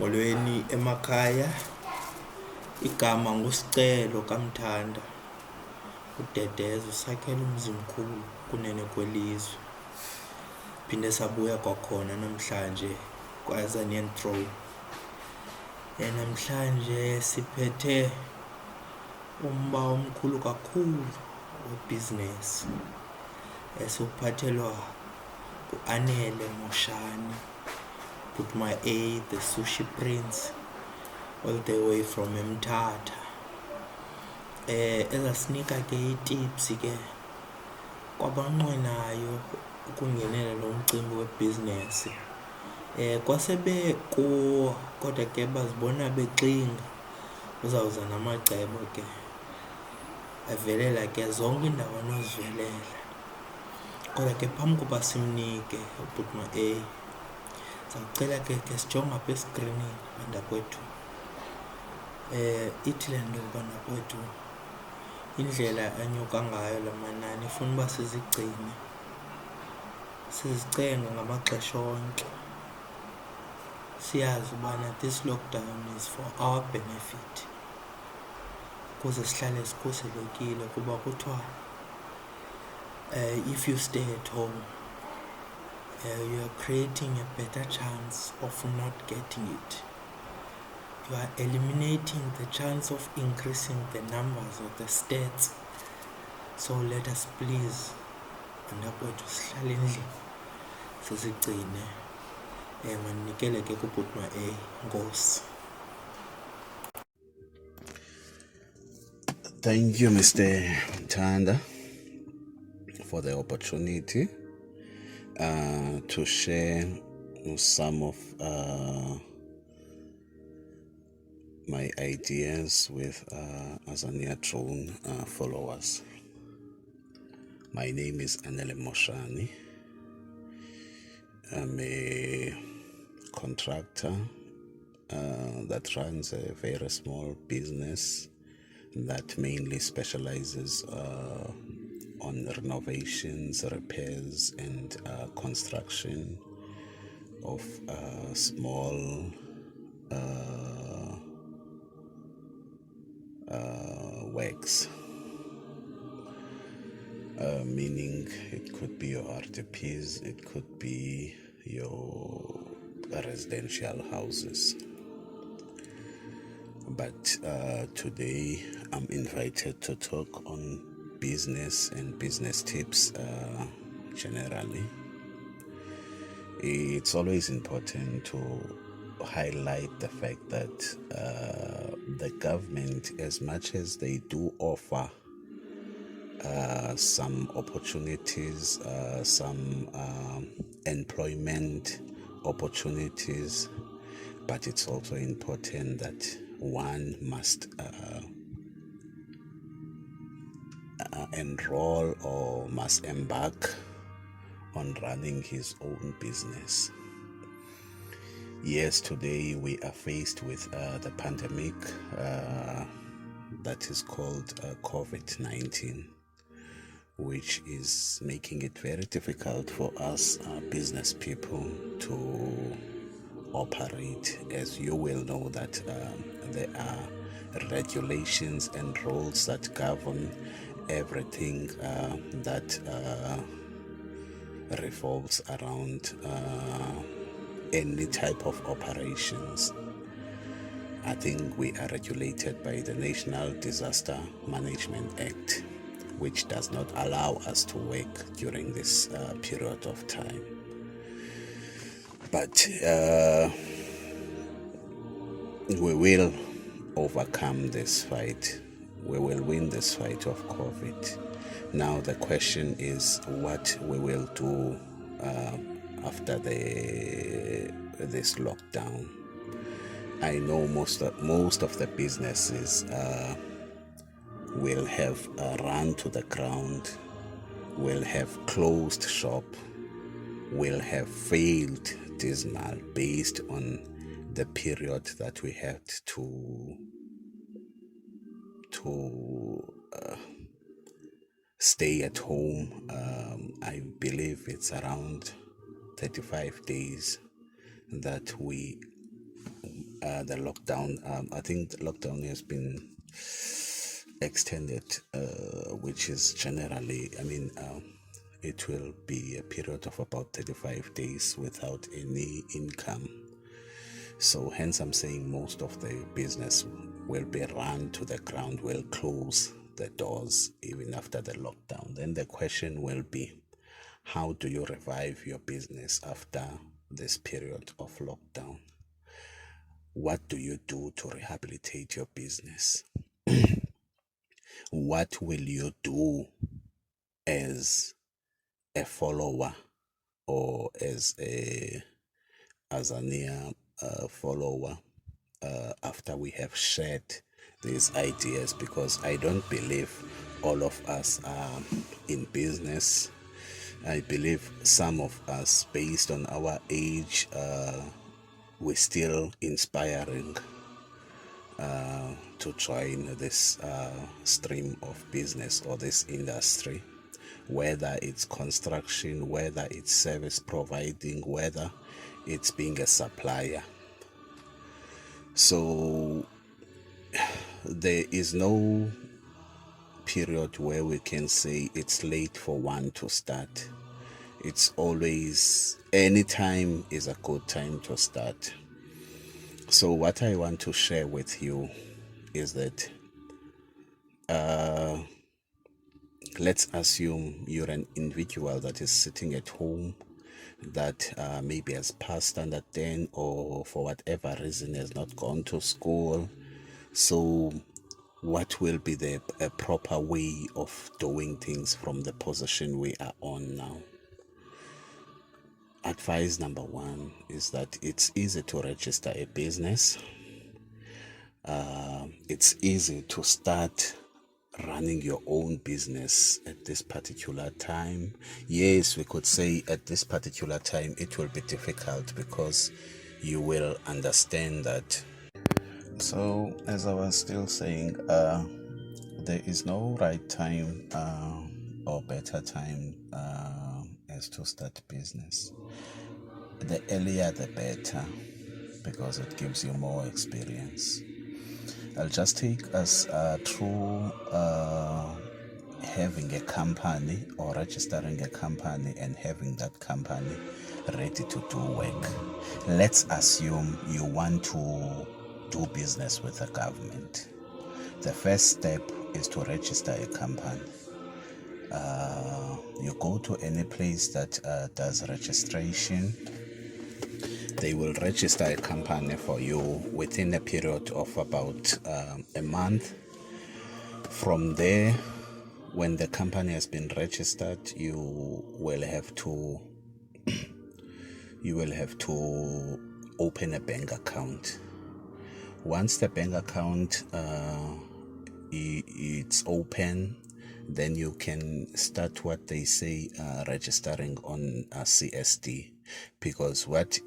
Molweni emakhaya, igama nguSicelo kaMthanda, uDedeza usakhela umzi mkhulu kunene kwelizwe. Phinde sabuya kwakhona namhlanje kwa-Azanian Throne. Namhlanje siphethe umba omkhulu kakhulu webhizinesi esuphathelwa ngu-Anele Moshani, put my A, the SushiPrince, all the way from Mthatha. Ezasinika ke itips ke kwabanqwenayo ukungenela lo mcimbi webhizinesi. Kwasebe kuwo kodwa ke bazibona bexinga, uzawuza namacebo ke avelela ke zonke iindawo anozivelela. Kodwa ke phambi koba simnike ubhutma A, ndizawucela ke sijonge apha eskrinini bantakwethu. Ithi le nto bantakwethu, indlela anyuka ngayo la manani ifuna uba sizigcine, sizicenga ngamaxesha onke, siyazi ubana this lockdown is for our benefit, ukuze sihlale sikhuselekile. Kuba kuthiwa if you stay at home, you are creating a better chance of not getting it. You are eliminating the chance of increasing the numbers of the stats. So let us please, bantakwethu, sihlale endlini sizigcine. Mandinikele ke kubhutma A, Nkosi. Thank you, Mr. Mthanda, for the opportunity to share some of my ideas with Azania Throne followers. My name is Anele Moshani. I'm a contractor that runs a very small business that mainly specializes on renovations, repairs, and construction of small works, meaning it could be your RDPs, it could be your residential houses. But today I'm invited to talk on business and business tips generally. It's always important to highlight the fact that the government, as much as they do offer some opportunities, some employment opportunities, but it's also important that one must enroll or must embark on running his own business. Yes, today we are faced with the pandemic that is called COVID-19, which is making it very difficult for us business people to operate. As you will know that there are regulations and rules that govern everything that revolves around any type of operations. I think we are regulated by the National Disaster Management Act, which does not allow us to work during this period of time. But we will overcome this fight. We will win this fight of COVID. Now the question is what we will do after this lockdown. I know most of the businesses will have run to the ground, will have closed shop, will have failed dismal based on the period that we had to stay at home. I believe it's around 35 days that we the lockdown. I think the lockdown has been extended, which is generally, it will be a period of about 35 days without any income. So hence I'm saying most of the business will be run to the ground, will close the doors even after the lockdown. Then the question will be, how do you revive your business after this period of lockdown? What do you do to rehabilitate your business? What will you do as a follower or as a near follower after we have shared these ideas? Because I don't believe all of us are in business. I believe some of us, based on our age, we're still inspiring to join this stream of business or this industry, whether it's construction, whether it's service providing, whether it's being a supplier. So there is no period where we can say it's late for one to start. It's always, any time is a good time to start. So what I want to share with you is that let's assume you're an individual that is sitting at home, that maybe has passed standard 10 or for whatever reason has not gone to school. So what will be the proper way of doing things from the position we are on now? Advice number one is that it's easy to register a business. It's easy to start running your own business at this particular time. Yes, we could say at this particular time it will be difficult because you will understand that. So as I was still saying, there is no right time or better time as to start business. The earlier the better, because it gives you more experience. I'll just take us through having a company or registering a company and having that company ready to do work. Let's assume you want to do business with the government. The first step is to register a company. You go to any place that does registration. They will register a company for you within a period of about a month. From there, when the company has been registered, you will have to open a bank account. Once the bank account it's open, then you can start what they say registering on CSD, because what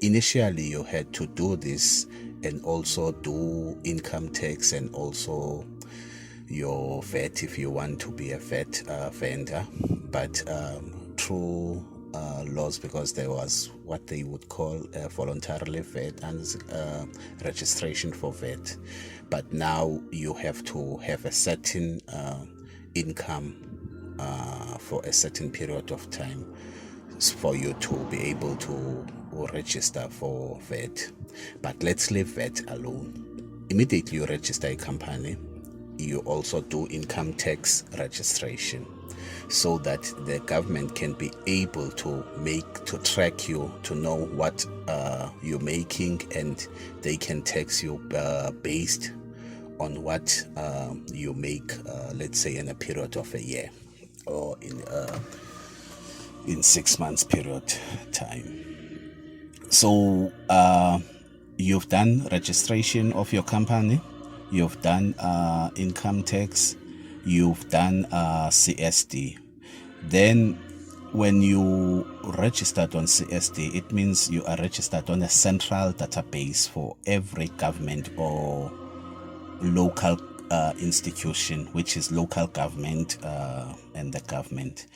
initially you had to do this and also do income tax and also your VAT if you want to be a VAT vendor, but through laws, because there was what they would call voluntarily VAT and registration for VAT, but now you have to have a certain income for a certain period of time for you to be able to register for VAT. But let's leave VAT alone. Immediately you register a company, you also do income tax registration, so that the government can be able to track you, to know what you're making, and they can tax you based on what you make, let's say in a period of a year or in 6 months period time. So you've done registration of your company, you've done income tax, you've done CSD. Then when you registered on CSD, it means you are registered on a central database for every government or local institution, which is local government and the government.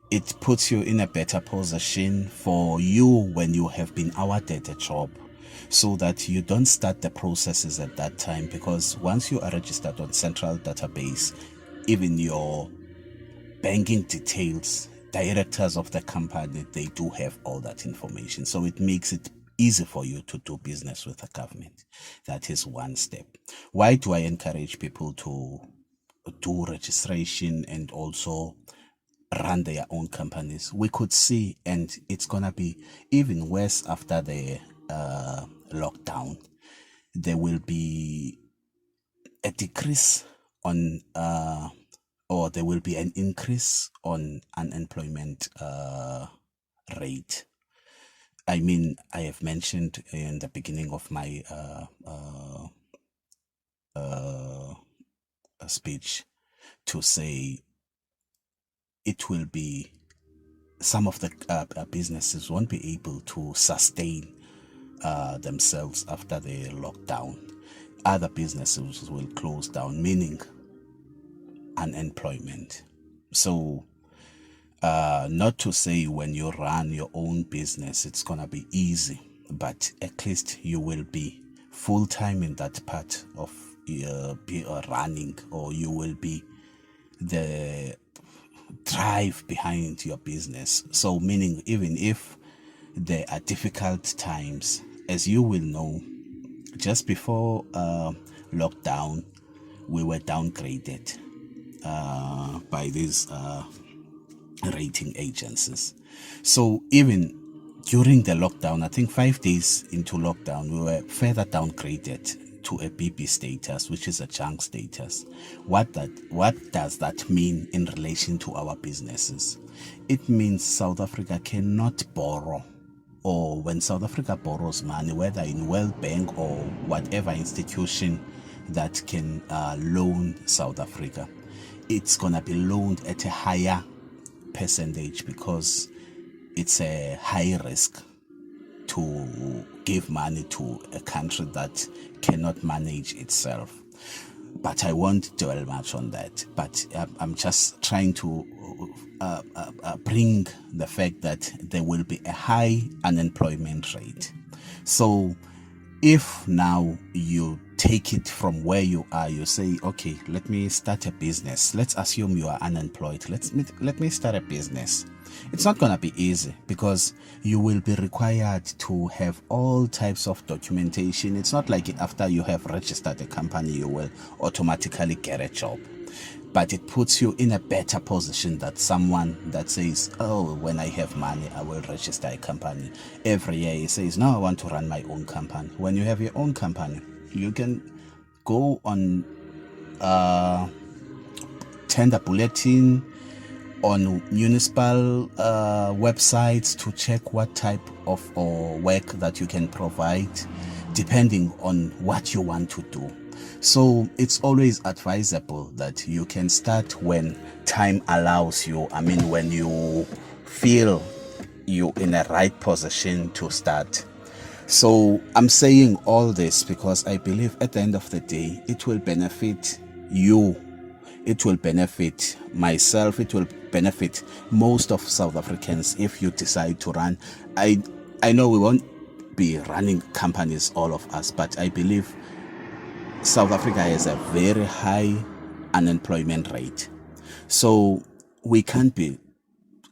It puts you in a better position for you when you have been awarded a job. so that you don't start the processes at that time, because once you are registered on central database, even your banking details, directors of the company, they do have all that information. So it makes it easy for you to do business with the government. That is one step. Why do I encourage people to do registration and also run their own companies? We could see, and it's gonna be even worse after the lockdown. There will be a decrease on or there will be an increase on unemployment rate. I mean, I have mentioned in the beginning of my speech to say it will be, some of the businesses won't be able to sustain themselves after the lockdown. Other businesses will close down, meaning unemployment. So not to say when you run your own business it's gonna be easy, but at least you will be full-time in that part of running, or you will be the drive behind your business. So meaning, even if there are difficult times, as you will know, just before lockdown we were downgraded by these rating agencies. So even during the lockdown, I think 5 days into lockdown, we were further downgraded to a BB status, which is a junk status. What does that mean in relation to our businesses? It means South Africa cannot borrow, or when South Africa borrows money, whether in World Bank or whatever institution that can loan South Africa, it's gonna be loaned at a higher percentage, because it's a high risk to give money to a country that cannot manage itself. But I won't dwell much on that. But I'm just trying to bring the fact that there will be a high unemployment rate. So if now you take it from where you are, you say, okay, let me start a business. Let's assume you are unemployed. Let me start a business. It's not going to be easy, because you will be required to have all types of documentation. It's not like after you have registered a company, you will automatically get a job. But it puts you in a better position than someone that says, oh, when I have money, I will register a company. Every year he says, no, I want to run my own company. When you have your own company, you can go on tender bulletin, on municipal websites to check what type of work that you can provide, depending on what you want to do. So it's always advisable that you can start when time allows you. I mean, when you feel you're in a right position to start. So I'm saying all this because I believe at the end of the day, it will benefit you. It will benefit myself. It will benefit most of South Africans if you decide to run. I know we won't be running companies, all of us, but I believe South Africa has a very high unemployment rate. So we can't be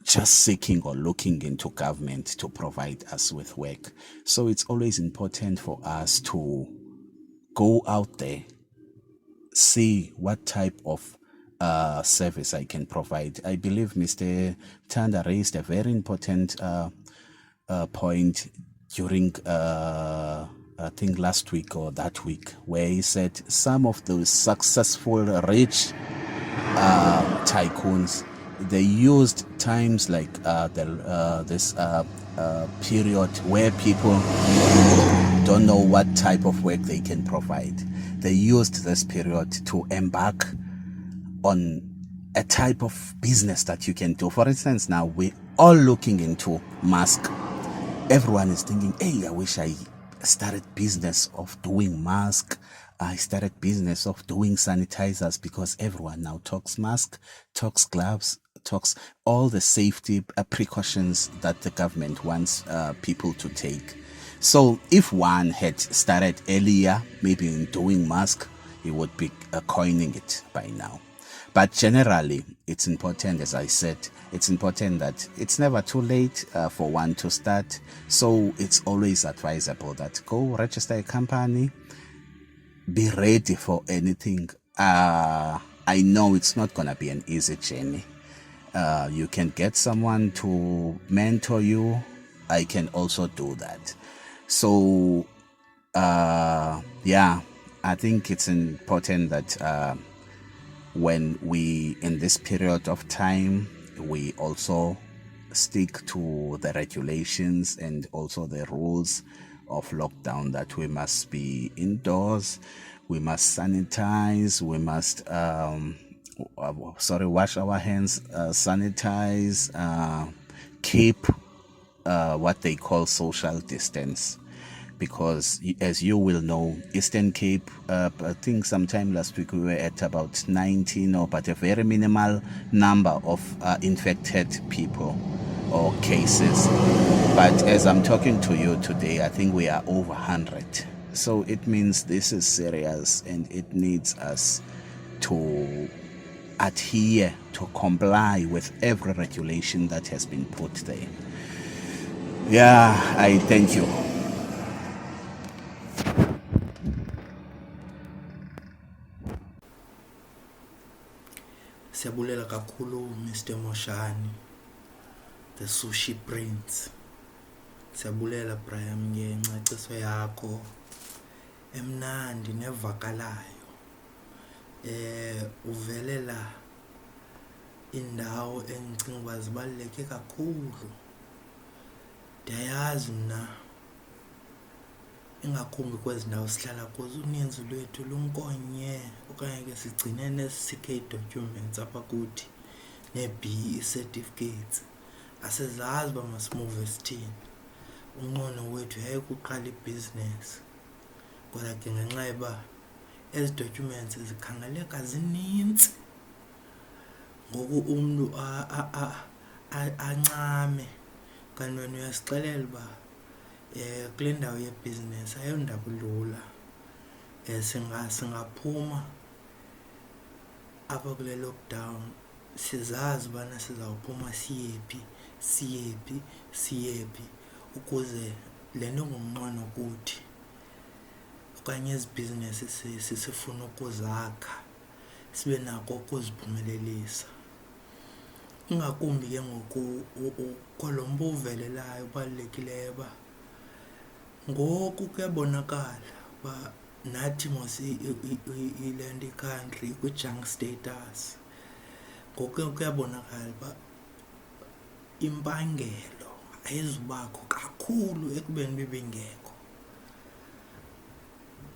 just seeking or looking into government to provide us with work. So it's always important for us to go out there, see what type of service I can provide. I believe Mr. Tanda raised a very important point during I think last week or that week, where he said some of those successful rich tycoons, they used times like this period where people don't know what type of work they can provide. They used this period to embark on a type of business that you can do. For instance, now we're all looking into mask. Everyone is thinking, hey, I wish I started business of doing mask. I started business of doing sanitizers, because everyone now talks mask, talks gloves, talks all the safety precautions that the government wants people to take. So if one had started earlier, maybe in doing mask, he would be coining it by now. But generally, it's important, as I said, it's important that it's never too late for one to start. So it's always advisable that go register a company, be ready for anything. I know it's not going to be an easy journey. You can get someone to mentor you. I can also do that. So, yeah, I think it's important that when we, in this period of time, we also stick to the regulations and also the rules of lockdown, that we must be indoors, we must sanitize, we must wash our hands, sanitize, keep what they call social distance, because as you will know, Eastern Cape, I think sometime last week we were at about 19, or but a very minimal number of infected people or cases. But as I'm talking to you today, I think we are over 100. So it means this is serious, and it needs us to adhere, to comply with every regulation that has been put there. Yeah, I thank you. Siyabulela kakhulu Mr. Moshani, the SushiPrince. Siyabulela Brian ngengcaciso yakho emnandi nevakalayo. Uvelela indawo engicinga uba zibaluleke kakhulu. Ndiyayazi mna, ingakumbi kwezi ndawo sihlala kuzo, uninzi lwethu lunkonye okanye ke sigcine nee-CK documents apha kuthi nee-BE certificates. Asizazi uba masimuve sithini. Unqono wethu yayikuqala ibhizinesi, kodwa ke ngenxa yoba ezi documents zikhangeleka zinintsi, ngoku umntu ancame. Kanti wena uyasixelela uba kule ndawo yebhizinesi ayondaba lula. Singaphuma apha kule lockdown sizazi ubana sizawuphuma siyephi, ukuze le nto ngumnqweno kuthi okanye ezi bhizinesi sifuna ukuzakha sibe nako ukuziphumelelisa. Ingakumbi ke ngoku kolo mba uvelelayo ubalulekileyo uba ngoku kuyabonakala uba nathi mos ile nto i-country kwi-junk status. Ngoku kuyabonakala uba impangelo ayizubakho kakhulu ekubeni bebengekho.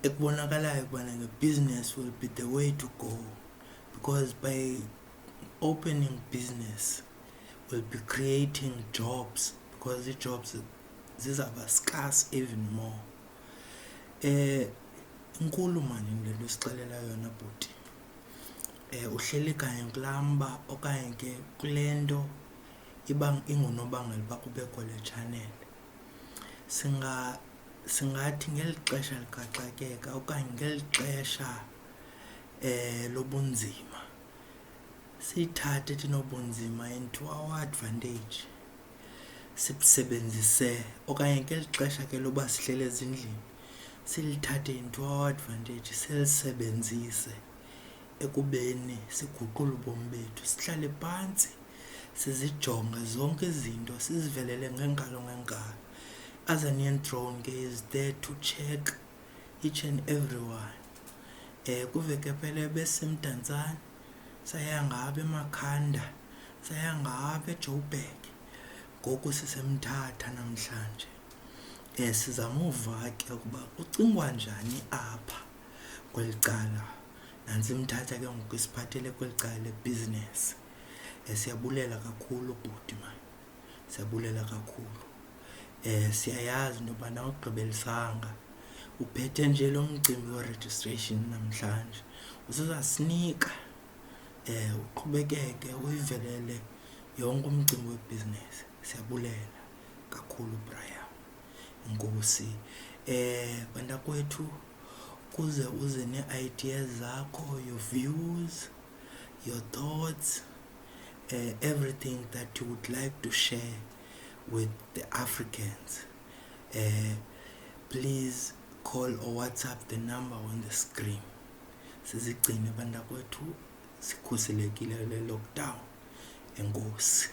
Ekubonakalayo ukubana business will be the way to go, because by opening business will be creating jobs, because the jobs zizaba scarce even more. Inkulu mani le nto sixelela yona bhuti. Uhleli kanye kulaa mba okanye ke kule nto ingunobangela uba kubekho le channel. Singathi ngeli xesha likaxakeka okanye ngeli xesha lobunzima, siyithathe tinobunzima into our advantage, sibusebenzise. Okanye ngeli xesha ke loba sihlele ezindlini, silithathe into our advantage, silisebenzise ekubeni siguqule ubomi bethu. Sihlale phantsi sizijonge zonke izinto, sizivelele ngeenkalo ngeenkalo. As an iron drone ke is there to check each and everyone. Kuveke phela besemdantsane, saya ngapha eMakhanda, saya ngapha eJoburg, ngoku sisemthatha namhlanje. Sizama uva ke ukuba kucingwa njani apha kweli cala. Nantsi imthatha ke ngoku isiphathele kweli cala lebhizinesi. Siyabulela kakhulu bhuti man, siyabulela kakhulu. Siyayazi into yobana awugqibelisanga, uphethe nje lo mcimbi we-registration namhlanje. Usuzasinika uqhubekeke uyivelele yonke umcimbi webhizinesi. Siyabulela kakhulu Brian. Nkosi. Bantakwethu, kuze uze nee-ideas zakho, your views, your thoughts, everything that you would like to share with the Africans, please call or WhatsApp the number on the screen. Sizigcine bantakwethu sikhuselekile le lockdown. Enkosi.